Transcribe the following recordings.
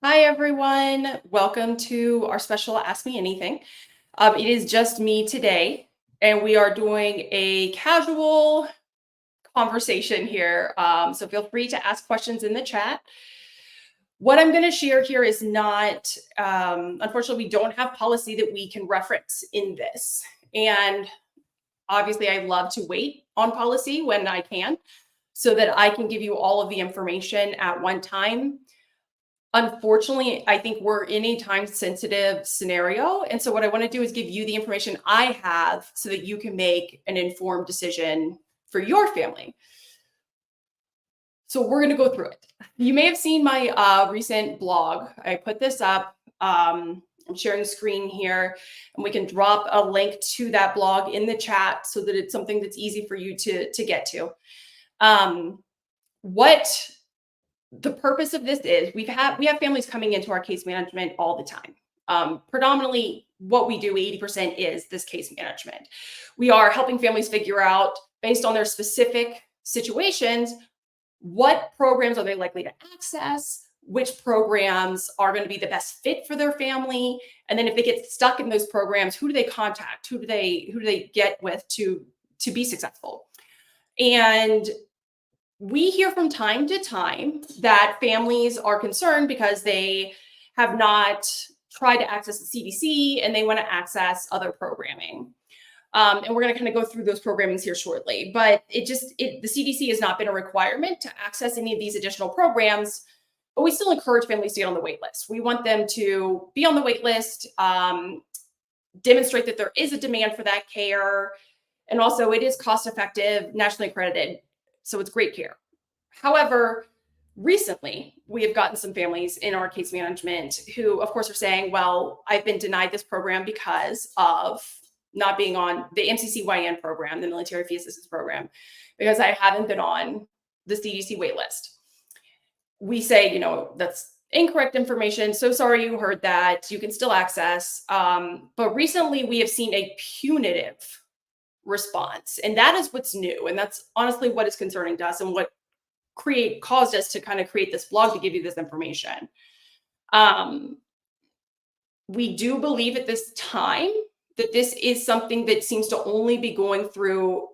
Hi, everyone. Welcome to our special Ask Me Anything. It is just me today, and we are doing a casual conversation here. So feel free to ask questions in the chat. What I'm going to share here is not, unfortunately, we don't have policy that we can reference in this. And obviously, I love to wait on policy when I can so that I can give you all of the information at one time. Unfortunately, I think we're in a time sensitive scenario. And so, what I want to do is give you the information I have so that you can make an informed decision for your family. So, we're going to go through it. You may have seen my recent blog. I put this up. I'm sharing the screen here, and we can drop a link to that blog in the chat so that it's something that's easy for you to get to. What the purpose of this is we have families coming into our case management all the time. Predominantly what we do 80% is this case management. We are helping families figure out, based on their specific situations, what programs are they likely to access, which programs are going to be the best fit for their family, and then if they get stuck in those programs, who do they contact, who do they get with to be successful. And we hear from time to time that families are concerned because they have not tried to access the CDC and they want to access other programming. And we're going to kind of go through those programmings here shortly. But the CDC has not been a requirement to access any of these additional programs, but we still encourage families to get on the wait list. We want them to be on the wait list, demonstrate that there is a demand for that care, and also it is cost effective, nationally accredited. So it's great care. However, recently, we have gotten some families in our case management who, of course, are saying, well, I've been denied this program because of not being on the MCCYN program, the Military Fee Assistance Program, because I haven't been on the CDC waitlist. We say, that's incorrect information. So sorry you heard that. You can still access. But recently, we have seen a punitive response, and that is what's new, and that's honestly what is concerning to us and what caused us to kind of create this blog to give you this information. We do believe at this time that this is something that seems to only be going through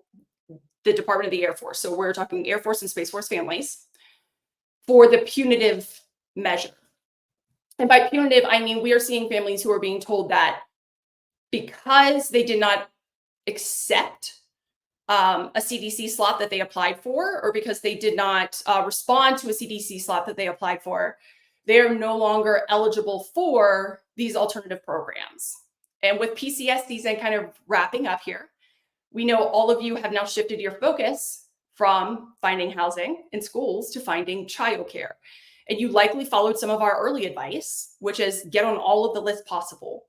the Department of the Air Force. So we're talking Air Force and Space Force families for the punitive measure. And by punitive, I mean we are seeing families who are being told that because they did not accept a CDC slot that they applied for, or because they did not respond to a CDC slot that they applied for, they are no longer eligible for these alternative programs. And with PCS season kind of wrapping up here, we know all of you have now shifted your focus from finding housing in schools to finding childcare. And you likely followed some of our early advice, which is get on all of the lists possible.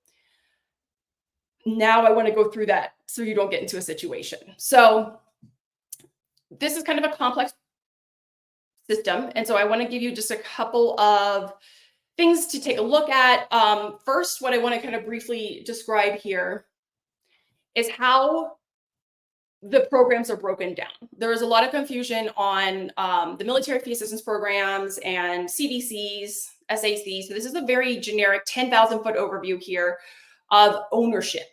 Now I want to go through that so you don't get into a situation. So this is kind of a complex system. And so I want to give you just a couple of things to take a look at. First, what I want to kind of briefly describe here is how the programs are broken down. There is a lot of confusion on the military fee assistance programs and CDCs, SACs. So this is a very generic 10,000 foot overview here of ownership.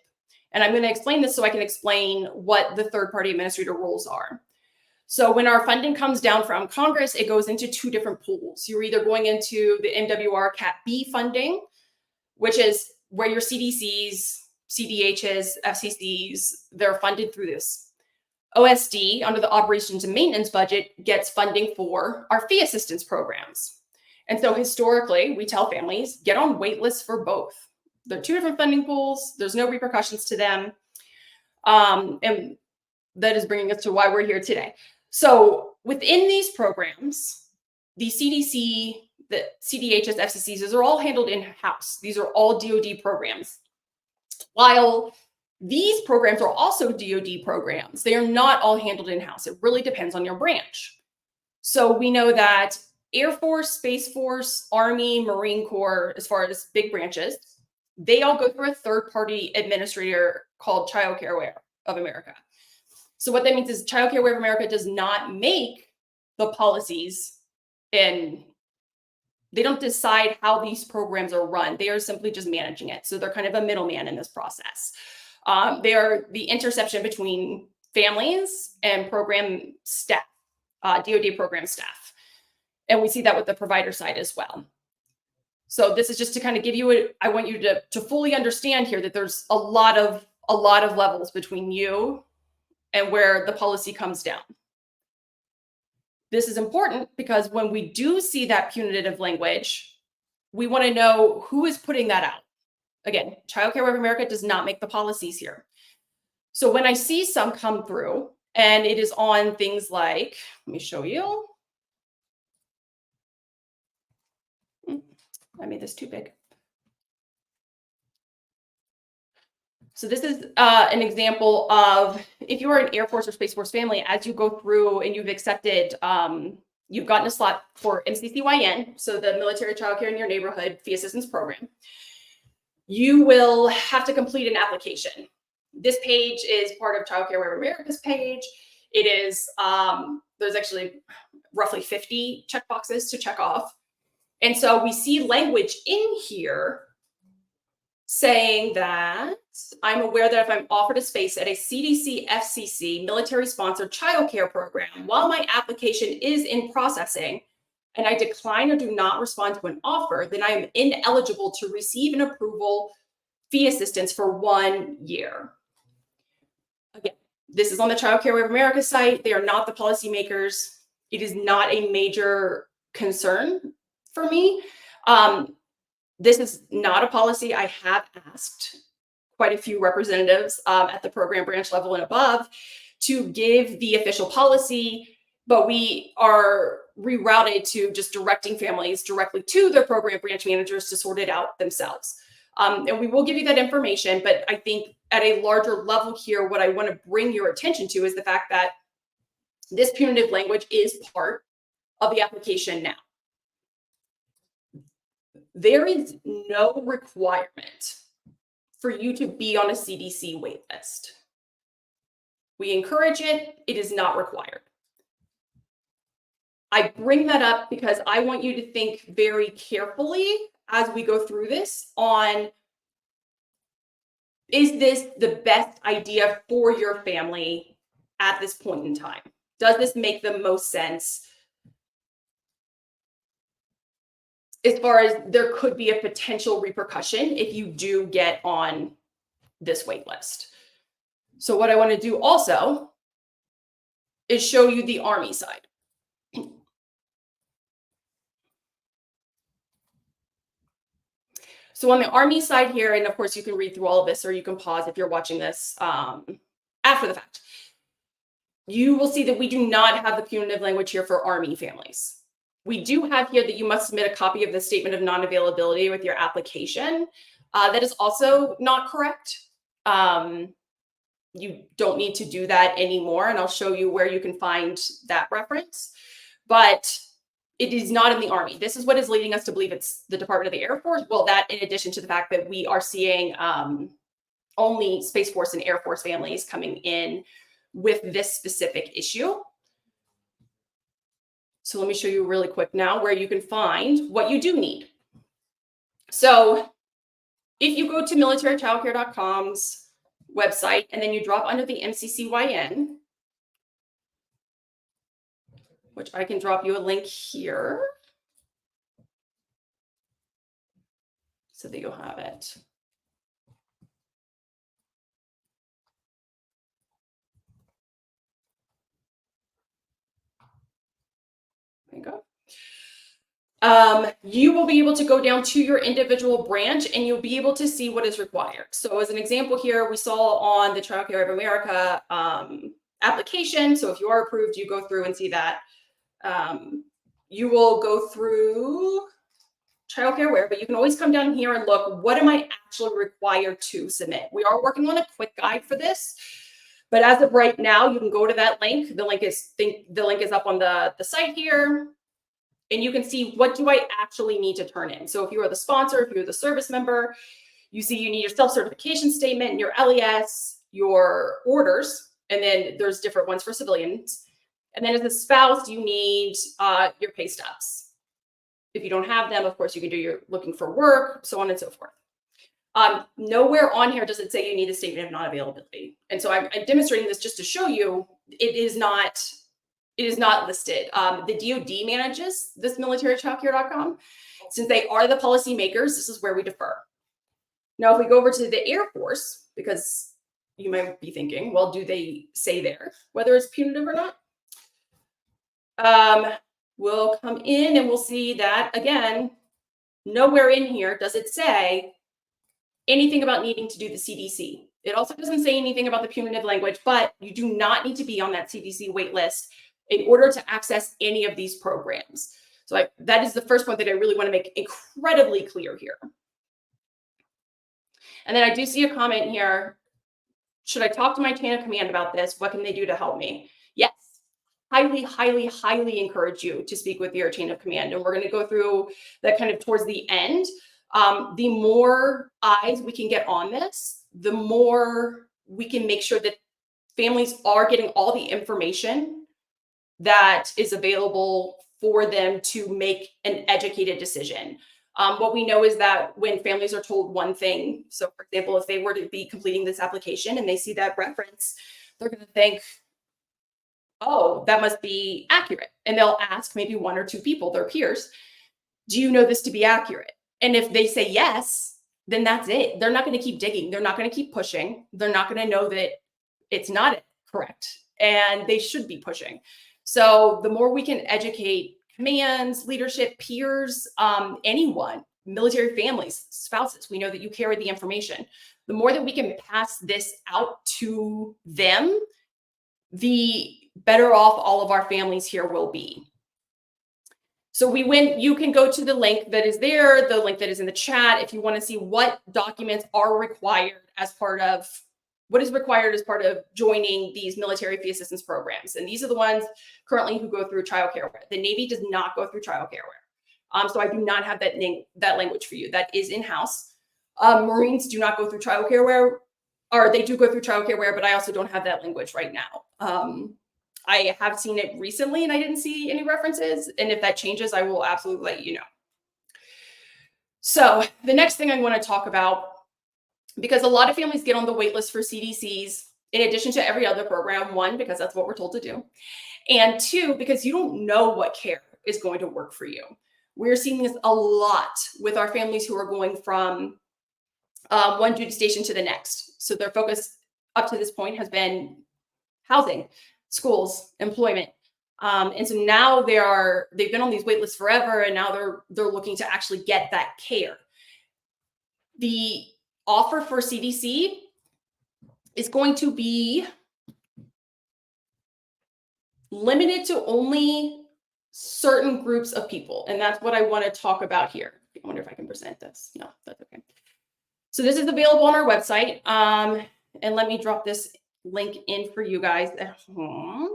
And I'm going to explain this so I can explain what the third-party administrator roles are. So when our funding comes down from Congress, it goes into two different pools. You're either going into the MWR Cat B funding, which is where your CDCs, CDHs, FCCs, they're funded through this. OSD, under the operations and maintenance budget, gets funding for our fee assistance programs. And so historically, we tell families, get on wait lists for both. They're two different funding pools. There's no repercussions to them. And that is bringing us to why we're here today. So within these programs, the CDC, the CDHS, FCCs, those are all handled in-house. These are all DoD programs. While these programs are also DoD programs, they are not all handled in-house. It really depends on your branch. So we know that Air Force, Space Force, Army, Marine Corps, as far as big branches, they all go through a third-party administrator called Child Care Aware of America. So what that means is Child Care Aware of America does not make the policies in They don't decide how these programs are run. They are simply just managing it. So they're kind of a middleman in this process. They are the interception between families and program staff, DoD program staff. And we see that with the provider side as well. So this is just to kind of give you I want you to fully understand here that there's a lot of levels between you and where the policy comes down. This is important because when we do see that punitive language, we want to know who is putting that out. Again, Child Care of America does not make the policies here. So when I see some come through and it is on things like, let me show you. I made this too big. So this is an example of if you are an Air Force or Space Force family, as you go through and you've accepted, you've gotten a slot for MCCYN, so the Military Child Care in Your Neighborhood Fee Assistance Program, you will have to complete an application. This page is part of Child Care of America's page. It is, there's actually roughly 50 checkboxes to check off. And so we see language in here saying that I'm aware that if I'm offered a space at a CDC FCC military-sponsored childcare program while my application is in processing and I decline or do not respond to an offer, then I am ineligible to receive an approval fee assistance for 1 year. Again, this is on the Child Care of America site. They are not the policymakers. It is not a major concern for me. This is not a policy. I have asked quite a few representatives at the program branch level and above to give the official policy, but we are rerouted to just directing families directly to their program branch managers to sort it out themselves. And we will give you that information, but I think at a larger level here, what I want to bring your attention to is the fact that this punitive language is part of the application now. There is no requirement for you to be on a CDC waitlist. We encourage it. It is not required. I bring that up because I want you to think very carefully as we go through this on, is this the best idea for your family at this point in time? Does this make the most sense? As far as there could be a potential repercussion if you do get on this wait list. So what I want to do also is show you the Army side. So on the Army side here, and of course you can read through all of this or you can pause if you're watching this after the fact. You will see that we do not have the punitive language here for Army families. We do have here that you must submit a copy of the statement of non-availability with your application. That is also not correct. You don't need to do that anymore, and I'll show you where you can find that reference. But it is not in the Army. This is what is leading us to believe it's the Department of the Air Force. Well, that in addition to the fact that we are seeing only Space Force and Air Force families coming in with this specific issue. So let me show you really quick now where you can find what you do need. So if you go to militarychildcare.com's website and then you drop under the MCCYN, which I can drop you a link here so that you'll have it. There you go. You will be able to go down to your individual branch and you'll be able to see what is required. So as an example here, we saw on the Child Care of America application. So if you are approved, you go through and see that. You will go through Child Care Aware, but you can always come down here and look, what am I actually required to submit? We are working on a quick guide for this. But as of right now, you can go to that link. The link is up on the site here. And you can see, what do I actually need to turn in? So if you are the sponsor, if you're the service member, you see you need your self-certification statement, your LES, your orders, and then there's different ones for civilians. And then as a spouse, you need your pay stubs. If you don't have them, of course, you can do your looking for work, so on and so forth. Nowhere on here does it say you need a statement of non-availability. And so I'm demonstrating this just to show you it is not listed. The DoD manages this militarychildcare.com. Since they are the policy makers, this is where we defer. Now, if we go over to the Air Force, because you might be thinking, well, do they say there whether it's punitive or not? We'll come in and we'll see that, again, nowhere in here does it say anything about needing to do the CDC. It also doesn't say anything about the punitive language, but you do not need to be on that CDC waitlist in order to access any of these programs. So that is the first point that I really want to make incredibly clear here. And then I do see a comment here. Should I talk to my chain of command about this? What can they do to help me? Yes. Highly, highly, highly encourage you to speak with your chain of command. And we're going to go through that kind of towards the end. The more eyes we can get on this, the more we can make sure that families are getting all the information that is available for them to make an educated decision. What we know is that when families are told one thing, so for example, if they were to be completing this application and they see that reference, they're going to think, oh, that must be accurate. And they'll ask maybe one or two people, their peers, do you know this to be accurate? And if they say yes, then that's it. They're not going to keep digging. They're not going to keep pushing. They're not going to know that it's not correct. And they should be pushing. So the more we can educate commands, leadership, peers, anyone, military families, spouses, we know that you carry the information. The more that we can pass this out to them, the better off all of our families here will be. So you can go to the link that is there, the link that is in the chat, if you want to see what documents are required as part of what is required as part of joining these military fee assistance programs. And these are the ones currently who go through childcare. The Navy does not go through childcare. So I do not have that language for you. That is in-house. Marines do not go through childcare, or they do go through childcare, but I also don't have that language right now. I have seen it recently and I didn't see any references. And if that changes, I will absolutely let you know. So the next thing I want to talk about, because a lot of families get on the wait list for CDCs, in addition to every other program, one, because that's what we're told to do, and two, because you don't know what care is going to work for you. We're seeing this a lot with our families who are going from one duty station to the next. So their focus up to this point has been housing, schools, employment. And so now they've been on these wait lists forever, and now they're looking to actually get that care. The offer for CDC is going to be limited to only certain groups of people. And that's what I want to talk about here. I wonder if I can present this. No, that's okay. So this is available on our website. And let me drop this link in for you guys at home.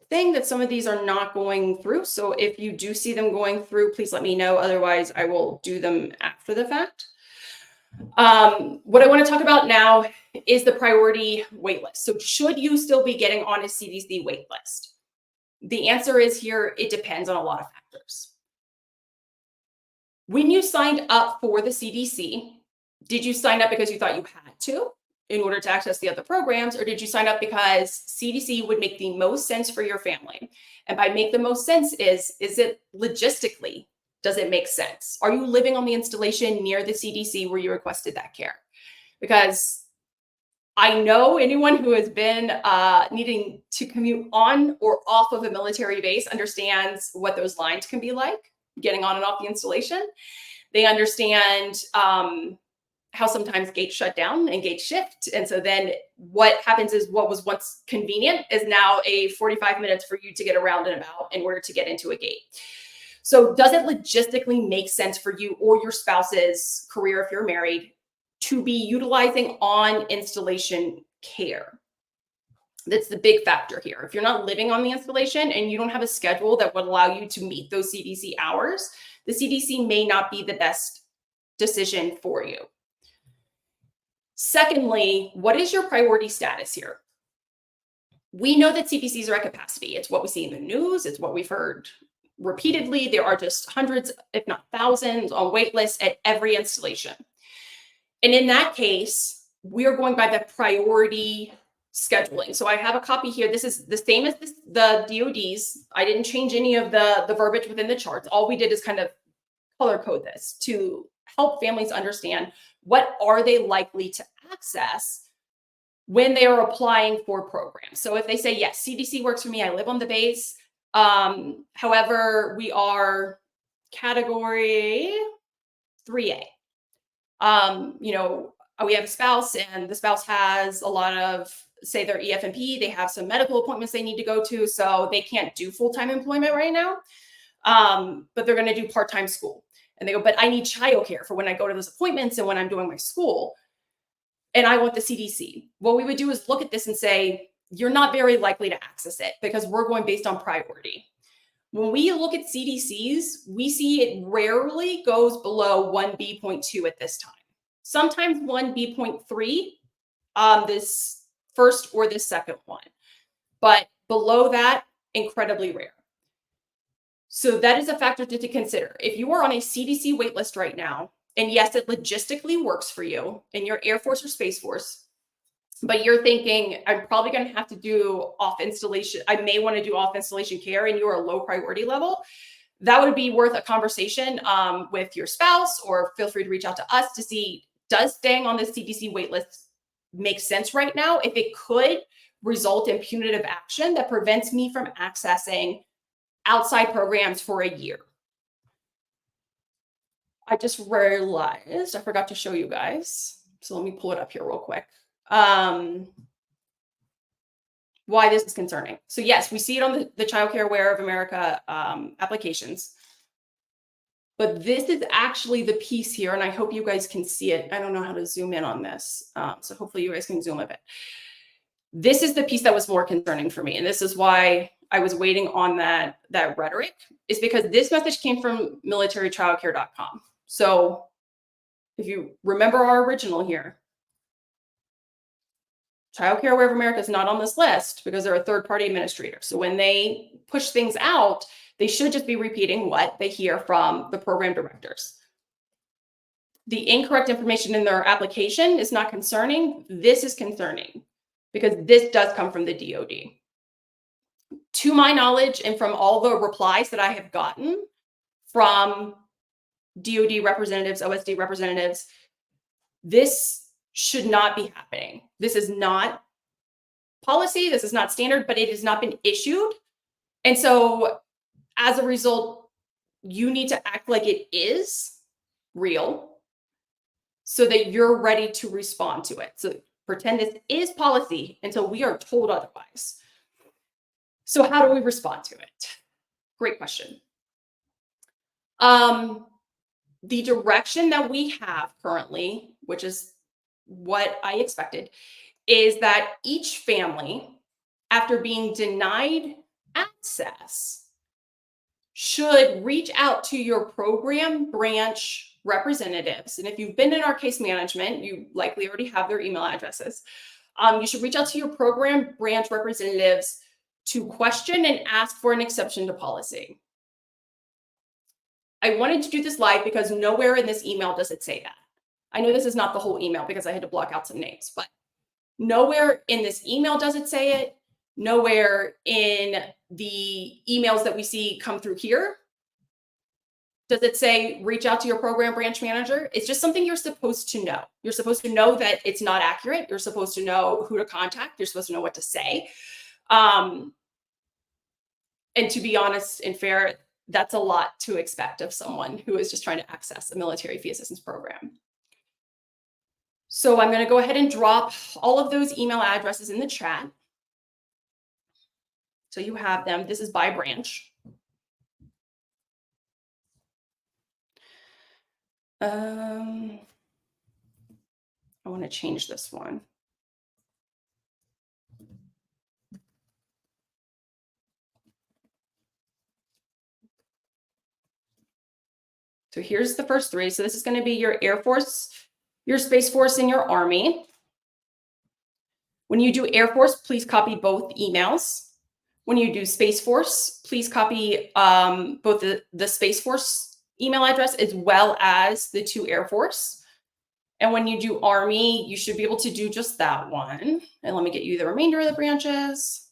Thing that some of these are not going through. So if you do see them going through, please let me know. Otherwise, I will do them after the fact. What I want to talk about now is the priority wait list. So should you still be getting on a CDC wait list? The answer is here, it depends on a lot of factors. When you signed up for the CDC, did you sign up because you thought you had to in order to access the other programs, or did you sign up because CDC would make the most sense for your family? And by make the most sense is it logistically, does it make sense? Are you living on the installation near the CDC where you requested that care? Because I know anyone who has been needing to commute on or off of a military base understands what those lines can be like, getting on and off the installation. They understand how sometimes gates shut down and gates shift. And so then what happens is what was once convenient is now a 45 minutes for you to get around and about in order to get into a gate. So does it logistically make sense for you or your spouse's career, if you're married, to be utilizing on installation care? That's the big factor here. If you're not living on the installation and you don't have a schedule that would allow you to meet those CDC hours, the CDC may not be the best decision for you. Secondly, what is your priority status here? We know that CPCs are at capacity. It's what we see in the news. It's what we've heard repeatedly. There are just hundreds, if not thousands, on wait lists at every installation. And in that case, we are going by the priority scheduling. So I have a copy here. This is the same as the DOD's. I didn't change any of the verbiage within the charts. All we did is kind of color code this to help families understand what are they likely to access when they are applying for programs. So if they say, yes, CDC works for me, I live on the base. However, we are category 3A. We have a spouse and the spouse has a lot of, say they're EFMP, they have some medical appointments they need to go to, so they can't do full-time employment right now, but they're going to do part-time school. And they go, but I need childcare for when I go to those appointments and when I'm doing my school. And I want the CDC. What we would do is look at this and say, you're not very likely to access it because we're going based on priority. When we look at CDCs, we see it rarely goes below 1B.2 at this time. Sometimes 1B.3, this first or this second one. But below that, incredibly rare. So that is a factor to consider. If you are on a CDC waitlist right now, and yes, it logistically works for you in your Air Force or Space Force, but you're thinking, I'm probably going to have to do off installation. I may want to do off installation care and you're a low priority level. That would be worth a conversation with your spouse, or feel free to reach out to us to see, does staying on the CDC waitlist make sense right now? If it could result in punitive action that prevents me from accessing outside programs for a year. I just realized I forgot to show you guys. So let me pull it up here real quick. Why this is concerning. So yes, we see it on the Child Care Aware of America applications. But this is actually the piece here, and I hope you guys can see it. I don't know how to zoom in on this. So hopefully you guys can zoom a bit. This is the piece that was more concerning for me. And this is why I was waiting on that rhetoric, is because this message came from militarychildcare.com. So if you remember our original here, Child Care Aware of America is not on this list because they're a third-party administrator. So when they push things out, they should just be repeating what they hear from the program directors. The incorrect information in their application is not concerning. This is concerning because this does come from the DOD. To my knowledge, and from all the replies that I have gotten from DOD representatives, OSD representatives, this should not be happening. This is not policy. This is not standard, but it has not been issued. And so as a result, you need to act like it is real so that you're ready to respond to it. So pretend this is policy until we are told otherwise. So how do we respond to it? Great question. The direction that we have currently, which is what I expected, is that each family, after being denied access, should reach out to your program branch representatives. And if you've been in our case management, you likely already have their email addresses. You should reach out to your program branch representatives to question and ask for an exception to policy. I wanted to do this live because nowhere in this email does it say that. I know this is not the whole email because I had to block out some names, but nowhere in this email does it say it. Nowhere in the emails that we see come through here does it say reach out to your program branch manager. It's just something you're supposed to know. You're supposed to know that it's not accurate. You're supposed to know who to contact. You're supposed to know what to say. And to be honest and fair, that's a lot to expect of someone who is just trying to access a military fee assistance program. So I'm going to go ahead and drop all of those email addresses in the chat. So you have them. This is by branch. I want to change this one. So here's the first three. So this is going to be your Air Force, your Space Force, and your Army. When you do Air Force, please copy both emails. When you do Space Force, please copy both the Space Force email address as well as the to Air Force. And when you do Army, you should be able to do just that one. And let me get you the remainder of the branches.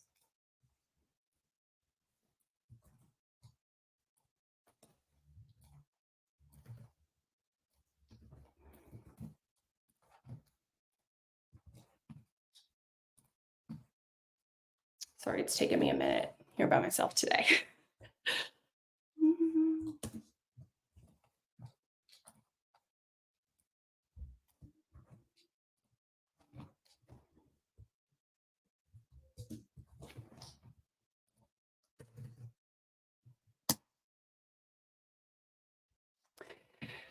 Sorry, it's taken me a minute here by myself today.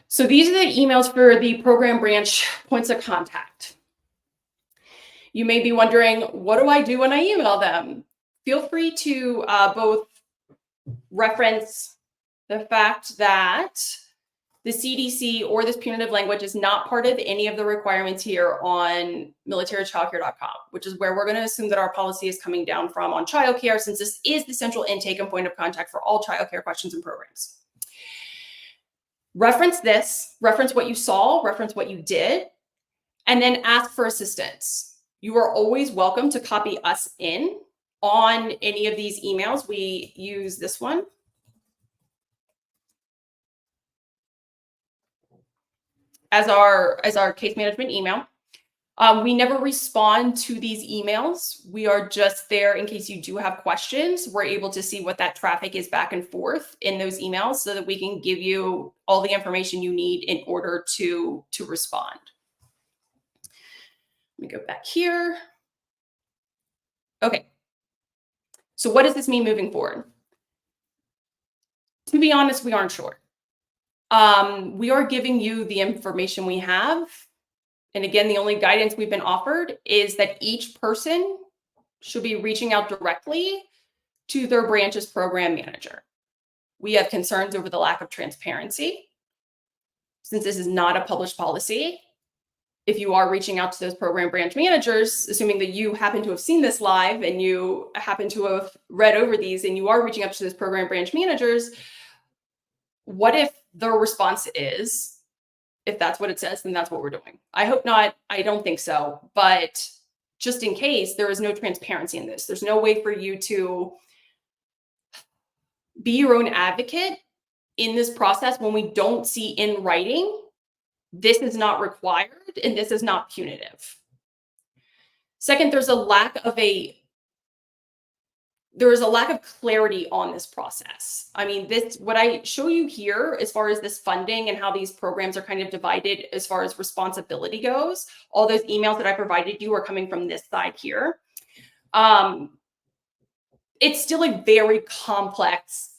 So these are the emails for the program branch points of contact. You may be wondering, what do I do when I email them? Feel free to both reference the fact that the CDC or this punitive language is not part of any of the requirements here on militarychildcare.com, which is where we're going to assume that our policy is coming down from on childcare, since this is the central intake and point of contact for all childcare questions and programs. Reference this, reference what you saw, reference what you did, and then ask for assistance. You are always welcome to copy us in on any of these emails. We use this one. As our case management email. We never respond to these emails. We are just there in case you do have questions. We're able to see what that traffic is back and forth in those emails so that we can give you all the information you need in order to respond. Let me go back here. Okay. So what does this mean moving forward? To be honest, we aren't sure. We are giving you the information we have. And again, the only guidance we've been offered is that each person should be reaching out directly to their branch's program manager. We have concerns over the lack of transparency. Since this is not a published policy, if you are reaching out to those program branch managers, assuming that you happen to have seen this live and you happen to have read over these and you are reaching out to those program branch managers, what if their response is, if that's what it says, then that's what we're doing? I hope not. I don't think so. But just in case, there is no transparency in this. There's no way for you to be your own advocate in this process when we don't see in writing, this is not required and this is not punitive. Second, there is a lack of clarity on this process. I mean, what I show you here as far as this funding and how these programs are kind of divided as far as responsibility goes, all those emails that I provided you are coming from this side here. It's still a very complex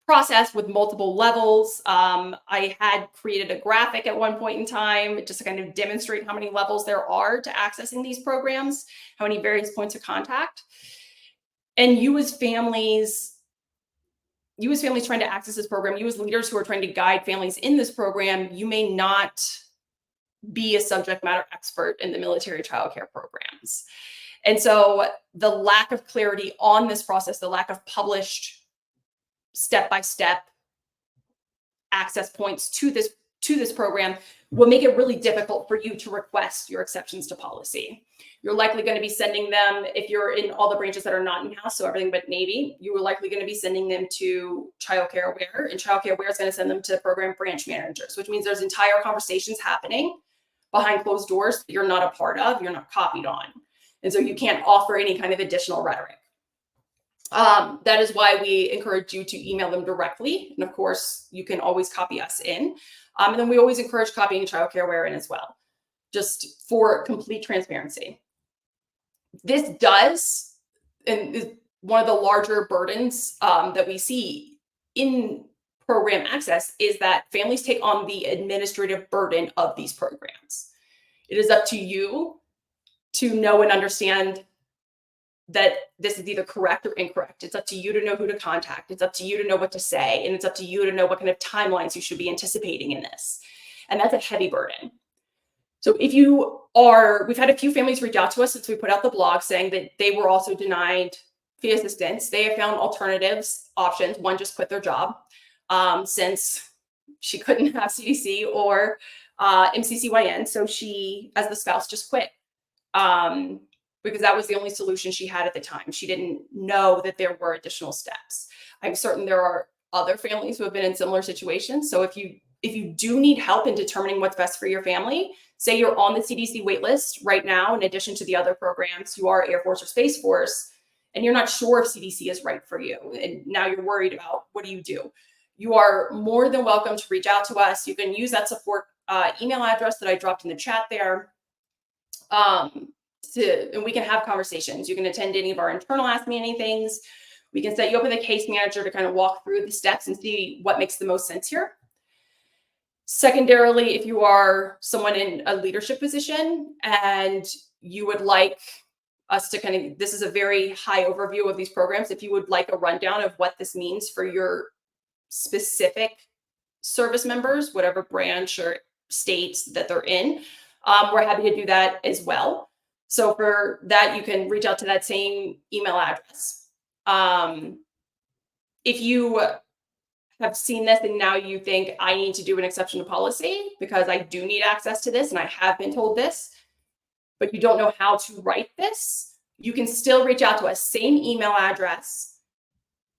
process with multiple levels. I had created a graphic at one point in time just to kind of demonstrate how many levels there are to accessing these programs, how many various points of contact. And you as families trying to access this program, you as leaders who are trying to guide families in this program, you may not be a subject matter expert in the military childcare programs. And so the lack of clarity on this process, the lack of published step-by-step access points to this program will make it really difficult for you to request your exceptions to policy. You're likely going to be sending them, if you're in all the branches that are not in-house, so everything but Navy, you are likely going to be sending them to Child Care Aware, and Child Care Aware is going to send them to program branch managers, which means there's entire conversations happening behind closed doors that you're not a part of, you're not copied on. And so you can't offer any kind of additional rhetoric. That is why we encourage you to email them directly. And of course, you can always copy us in. And then we always encourage copying Child Care Aware in as well, just for complete transparency. This does, and is one of the larger burdens that we see in program access, is that families take on the administrative burden of these programs. It is up to you to know and understand that this is either correct or incorrect. It's up to you to know who to contact. It's up to you to know what to say. And it's up to you to know what kind of timelines you should be anticipating in this. And that's a heavy burden. So we've had a few families reach out to us since we put out the blog saying that they were also denied fee assistance. They have found alternatives, options. One just quit their job since she couldn't have CDC or MCCYN. So she, as the spouse, just quit because that was the only solution she had at the time. She didn't know that there were additional steps. I'm certain there are other families who have been in similar situations. So if you do need help in determining what's best for your family, say you're on the CDC waitlist right now, in addition to the other programs, you are Air Force or Space Force, and you're not sure if CDC is right for you, and now you're worried about what do, you are more than welcome to reach out to us. You can use that support email address that I dropped in the chat there, and we can have conversations. You can attend any of our internal Ask Me Anythings. We can set you up with a case manager to kind of walk through the steps and see what makes the most sense here. Secondarily, if you are someone in a leadership position and you would like us to this is a very high overview of these programs. If you would like a rundown of what this means for your specific service members, whatever branch or states that they're in, we're happy to do that as well. So for that, you can reach out to that same email address. If you have seen this and now you think I need to do an exception to policy because I do need access to this and I have been told this, but you don't know how to write this, you can still reach out to us, same email address,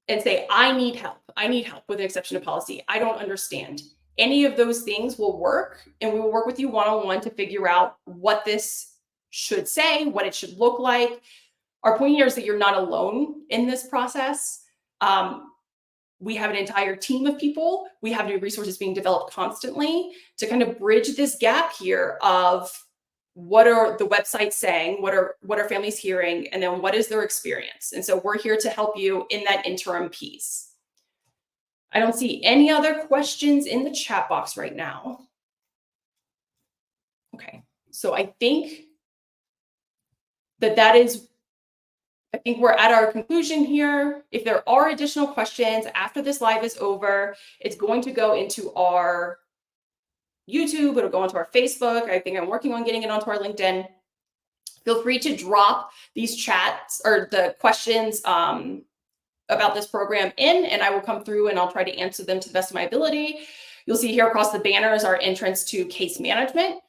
and say, I need help. I need help with an exception to policy. I don't understand. Any of those things will work, and we will work with you one-on-one to figure out what this should say, what it should look like. Our point here is that you're not alone in this process. We have an entire team of people. We have new resources being developed constantly to kind of bridge this gap here of what are the websites saying, what are families hearing, and then what is their experience. And so we're here to help you in that interim piece. I don't see any other questions in the chat box right now. Okay, so I think I think we're at our conclusion here. If there are additional questions after this live is over, it's going to go into our YouTube, it'll go onto our Facebook. I think I'm working on getting it onto our LinkedIn. Feel free to drop these chats or the questions about this program in, and I will come through and I'll try to answer them to the best of my ability. You'll see here across the banner is our entrance to case management.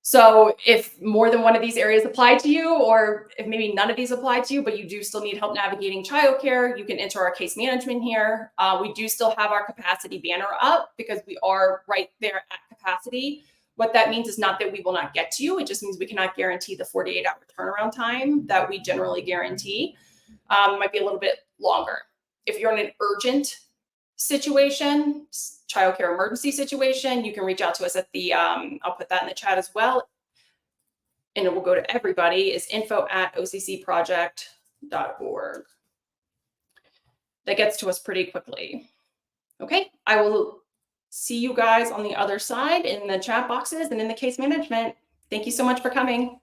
So if more than one of these areas apply to you, or if maybe none of these apply to you, but you do still need help navigating childcare, you can enter our case management here. We do still have our capacity banner up because we are right there at capacity. What that means is not that we will not get to you. It just means we cannot guarantee the 48-hour turnaround time that we generally guarantee. It might be a little bit longer. If you're in an urgent situation, childcare emergency situation, you can reach out to us at the, I'll put that in the chat as well, and it will go to everybody, is info@occproject.org. That gets to us pretty quickly. Okay, I will see you guys on the other side in the chat boxes and in the case management. Thank you so much for coming.